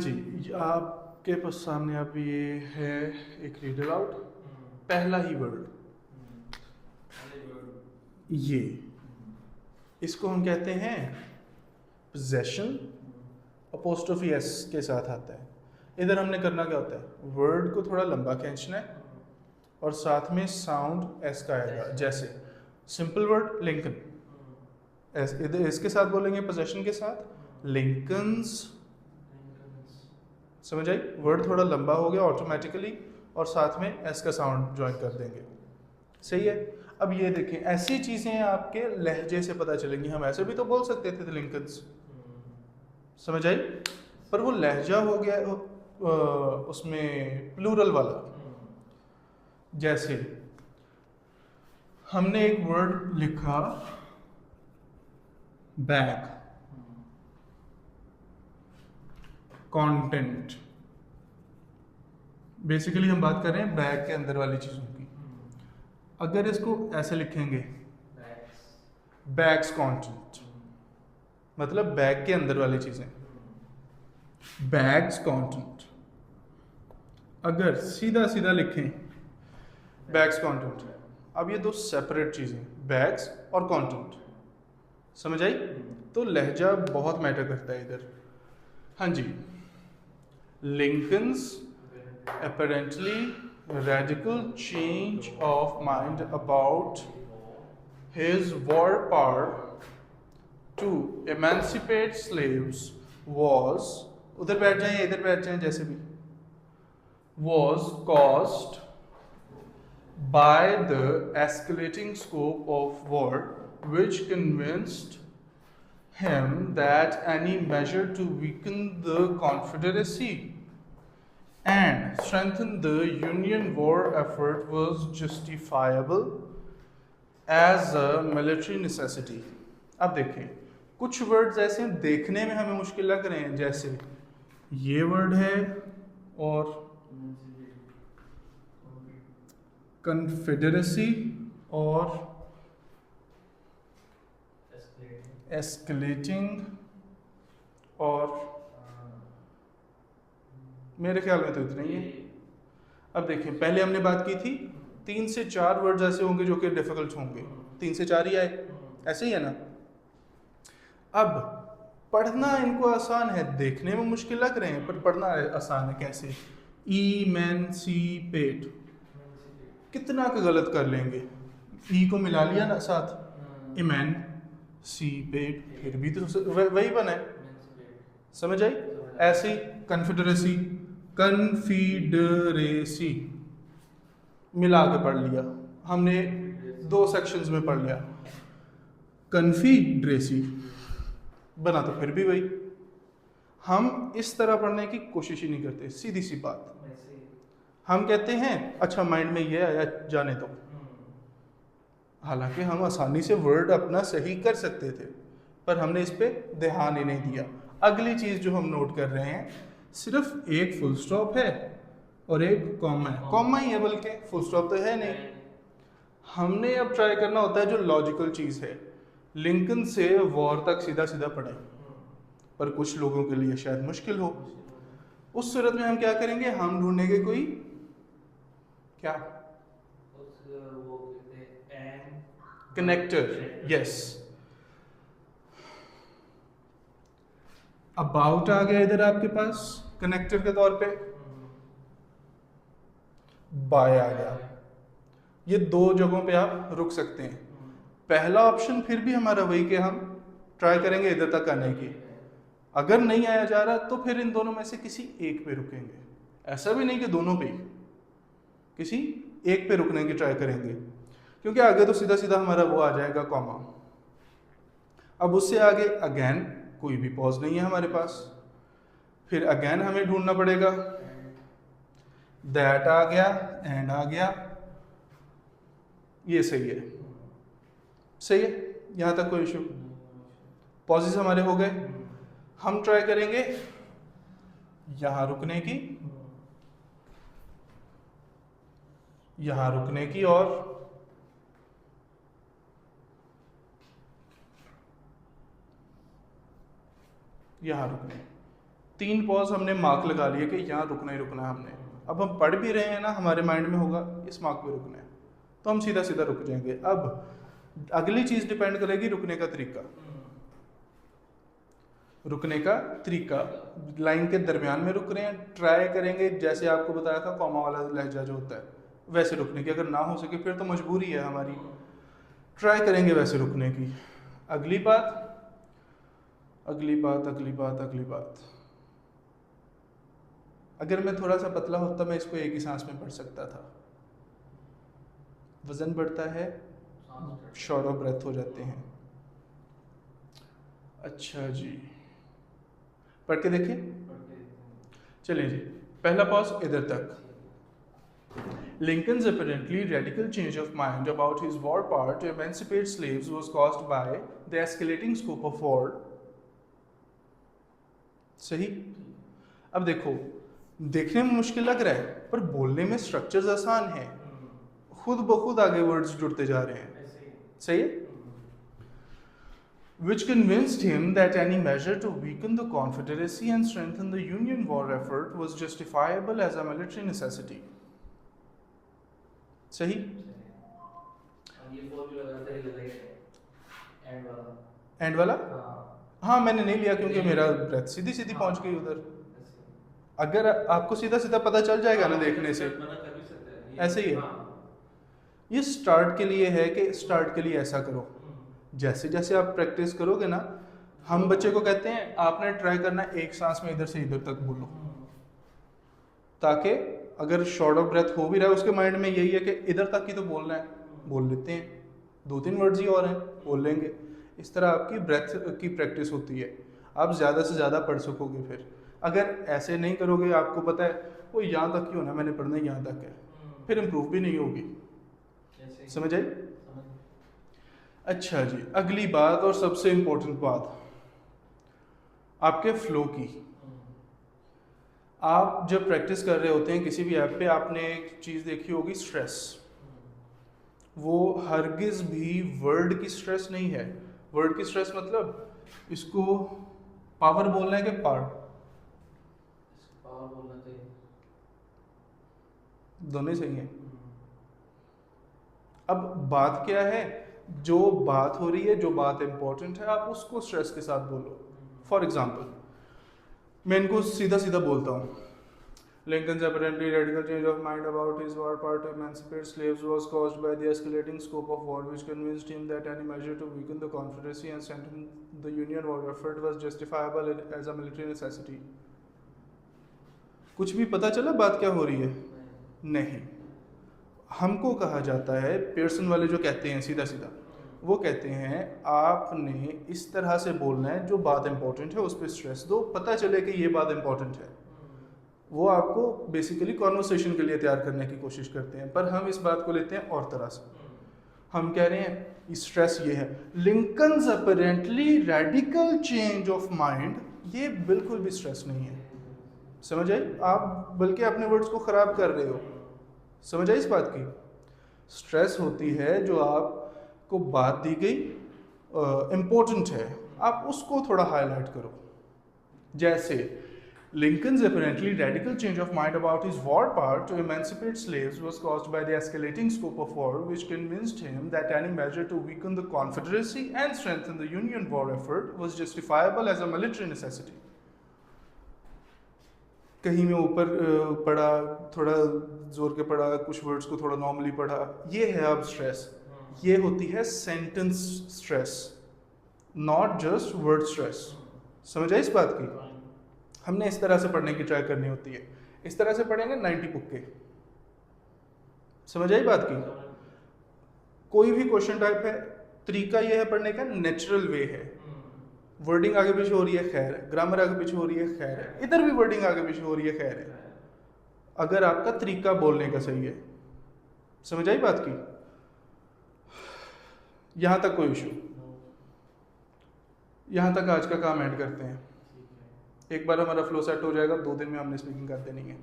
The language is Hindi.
जी, आपके पास सामने अब ये है एक रीड अलाउट। पहला ही वर्ड ये, इसको हम कहते हैं पोजेशन। अपोस्ट्रोफी एस के साथ आता है। इधर हमने करना क्या होता है, वर्ड को थोड़ा लंबा खींचना है और साथ में साउंड एस का आएगा। जैसे सिंपल वर्ड लिंकन, इधर इसके साथ बोलेंगे पोजेशन के साथ लिंकन्स। समझ आई? वर्ड थोड़ा लंबा हो गया ऑटोमेटिकली और साथ में एस का साउंड ज्वाइन कर देंगे। सही है। अब ये देखें, ऐसी चीज़ें आपके लहजे से पता चलेंगी। हम ऐसे भी तो बोल सकते थे लिंकन्स, समझ आई? पर वो लहजा हो गया उसमें प्लूरल वाला। जैसे हमने एक वर्ड लिखा बैग, कंटेंट। बेसिकली हम बात कर रहे हैं बैग के अंदर वाली चीज़ों की। अगर इसको ऐसे लिखेंगे बैग्स कंटेंट, मतलब बैग के अंदर वाली चीज़ें, बैग्स कंटेंट। अगर सीधा सीधा लिखें बैग्स कंटेंट, अब ये दो सेपरेट चीज़ें, बैग्स और कंटेंट। समझ आई? तो लहजा बहुत मैटर करता है इधर। हाँ जी, Lincoln's apparently radical change of mind about his war power to emancipate slaves was, उधर बैठ जाएं या इधर बैठ जाएं जैसे भी, was caused by the escalating scope of war, which convinced him that any measure to weaken the Confederacy and strengthen the Union war effort was justifiable as a military necessity. अब देखें, कुछ वर्ड्स ऐसे देखने में हमें मुश्किल लग रहे हैं, जैसे ये वर्ड है और कन्फेडरेसी और एस्केलेटिंग, और मेरे ख्याल में तो इतना ही है। अब देखें, पहले हमने बात की थी 3 से 4 वर्ड्स ऐसे होंगे जो कि डिफिकल्ट होंगे, 3 से 4 ही आए, ऐसे ही है ना। अब पढ़ना इनको आसान है, देखने में मुश्किल लग रहे हैं पर पढ़ना आसान है। कैसे? इमेंसिपेट, कितना का गलत कर लेंगे, ई को मिला लिया ना साथ, इमेन सी पेट, फिर भी तो वही बना है। समझ आई? ऐसी कन्फेडरेसी, कन्फीडरेसी मिला के पढ़ लिया हमने, 2 सेक्शंस में पढ़ लिया। कन्फीडरेसी बना तो फिर भी वही। हम इस तरह पढ़ने की कोशिश ही नहीं करते, सीधी सी बात। हम कहते हैं अच्छा माइंड में ये आया जाने दो, हालांकि हम आसानी से वर्ड अपना सही कर सकते थे पर हमने इस पे ध्यान ही नहीं दिया। अगली चीज़ जो हम नोट कर रहे हैं, सिर्फ एक फुल स्टॉप है और एक कॉमा है। कॉमा ही है, बल्कि फुल स्टॉप तो है नहीं। हमने अब ट्राई करना होता है जो लॉजिकल चीज़ है, लिंकन से वॉर तक सीधा सीधा पढ़े, पर कुछ लोगों के लिए शायद मुश्किल हो। उस सूरत में हम क्या करेंगे, हम ढूंढेंगे कोई क्या, कनेक्टर। यस, अबाउट आ गया इधर आपके पास कनेक्टर के तौर पे, बाय आ गया। ये 2 जगहों पे आप रुक सकते हैं। पहला ऑप्शन फिर भी हमारा वही कि हम ट्राई करेंगे इधर तक आने की। अगर नहीं आया जा रहा तो फिर इन दोनों में से किसी एक पे रुकेंगे। ऐसा भी नहीं कि दोनों पे, किसी एक पे रुकने की ट्राई करेंगे, क्योंकि आगे तो सीधा सीधा हमारा वो आ जाएगा कॉमा। अब उससे आगे अगेन कोई भी पॉज नहीं है हमारे पास, फिर अगेन हमें ढूंढना पड़ेगा। दैट आ गया, एंड आ गया, ये सही है। सही है, यहाँ तक कोई इशू। पॉजेस हमारे हो गए। हम ट्राई करेंगे यहाँ रुकने की, यहाँ रुकने की, और यहाँ रुकने। 3 पॉज हमने मार्क लगा लिए कि यहाँ रुकना ही रुकना है हमने। अब हम पढ़ भी रहे हैं ना, हमारे माइंड में होगा इस मार्क पे रुकना है, तो हम सीधा सीधा रुक जाएंगे। अब अगली चीज़ डिपेंड करेगी रुकने का तरीका। रुकने का तरीका, लाइन के दरमियान में रुक रहे हैं, ट्राई करेंगे जैसे आपको बताया था कॉमा वाला लहजा जो होता है वैसे रुकने की। अगर ना हो सके फिर तो मजबूरी है हमारी, ट्राई करेंगे वैसे रुकने की। अगली बात, अगर मैं थोड़ा सा पतला होता मैं इसको एक ही सांस में पढ़ सकता था। वजन बढ़ता है, शॉर्ट ऑफ ब्रेथ हो जाते हैं। अच्छा जी, पढ़ के देखें। चलिए जी, पहला पॉज इधर तक। Lincoln's apparently radical change of mind about his war power to emancipate slaves was caused by the escalating scope of war. सही। अब देखो, देखने में मुश्किल लग रहा है पर बोलने में स्ट्रक्चर्स आसान है, खुद ब खुद आगे वर्ड्स जुड़ते जा रहे हैं। सही है। Which convinced him that any measure to weaken the Confederacy and strengthen the Union war effort was justifiable as a military necessity. सही। एंड वाला हाँ मैंने नहीं लिया क्योंकि मेरा ब्रेथ सीधी सीधी पहुंच गई उधर। अगर आपको सीधा सीधा पता चल जाएगा ना देखने से, ऐसे ही है। ये स्टार्ट के लिए है कि स्टार्ट के लिए ऐसा करो। जैसे जैसे आप प्रैक्टिस करोगे ना, हम बच्चे को कहते हैं आपने ट्राई करना एक सांस में इधर से इधर तक बोलो, ताकि अगर शॉर्ट ऑफ ब्रेथ हो भी रहा है उसके माइंड में यही है कि इधर तक ही तो बोलना है, बोल लेते हैं, 2-3 वर्ड्स ही और हैं बोल लेंगे। इस तरह आपकी ब्रेथ की प्रैक्टिस होती है, आप ज़्यादा से ज़्यादा पढ़ सकोगे। फिर अगर ऐसे नहीं करोगे, आपको पता है वो यहाँ तक ही होना, मैंने पढ़ना यहाँ तक है, फिर इम्प्रूव भी नहीं होगी। समझ आई? अच्छा जी, अगली बात और सबसे इम्पोर्टेंट बात आपके फ्लो की। आप जब प्रैक्टिस कर रहे होते हैं किसी भी ऐप पे, आपने एक चीज़ देखी होगी स्ट्रेस। वो हरगिज़ भी वर्ड की स्ट्रेस नहीं है। वर्ड की स्ट्रेस मतलब इसको पावर बोलना है कि पावर बोलना चाहिए, दोनों सही हैं। अब बात क्या है, जो बात हो रही है, जो बात इंपॉर्टेंट है, आप उसको स्ट्रेस के साथ बोलो। फॉर एग्जाम्पल मैं इनको सीधा सीधा बोलता हूँ। Lincoln's apparently radical change of mind about his war power to emancipate slaves was caused by the escalating scope of war, which convinced him that any measure to weaken the Confederacy and strengthen the Union war effort was justifiable as a military necessity. कुछ भी पता चला बात क्या हो रही है? नहीं। हमको कहा जाता है, पियर्सन वाले जो कहते हैं सीधा सीधा, वो कहते हैं आपने इस तरह से बोलना है, जो बात इंपॉर्टेंट है उस पर स्ट्रेस दो, पता चले कि ये बात इंपॉर्टेंट है। वो आपको बेसिकली कॉन्वर्सेशन के लिए तैयार करने की कोशिश करते हैं, पर हम इस बात को लेते हैं और तरह से। हम कह रहे हैं स्ट्रेस ये है, Lincoln's apparently radical change of mind, ये बिल्कुल भी स्ट्रेस नहीं है। समझ आई? आप बल्कि अपने वर्ड्स को ख़राब कर रहे हो। समझ आई इस बात की? स्ट्रेस होती है जो आपको बात दी गई इम्पोर्टेंट है, आप उसको थोड़ा हाईलाइट करो। जैसे Lincoln's apparently radical change of mind about his war power to emancipate slaves was caused by the escalating scope of war, which convinced him that any measure to weaken the Confederacy and strengthen the Union war effort was justifiable as a military necessity. कहीं में ऊपर पढ़ा, थोड़ा जोर के पढ़ा, कुछ वर्ड्स को थोड़ा नॉर्मली पढ़ा, ये है अब स्ट्रेस। ये होती है sentence stress, not just word stress. समझ आई इस बात की? हमने इस तरह से पढ़ने की ट्राई करनी होती है। इस तरह से पढ़ेंगे 90 पुक्के। समझ आई बात की? कोई भी क्वेश्चन टाइप है, तरीका ये है पढ़ने का, नेचुरल वे है। वर्डिंग आगे पीछे हो रही है, खैर है। ग्रामर आगे पीछे हो रही है, खैर है। इधर भी वर्डिंग आगे पीछे हो रही है, खैर है, अगर आपका तरीका बोलने का सही है। समझ आई बात की? यहां तक कोई इशू? यहां तक आज का काम ऐड करते हैं। एक बार हमारा फ्लो सेट हो जाएगा, 2 दिन में हमने स्पीकिंग कर देनी है।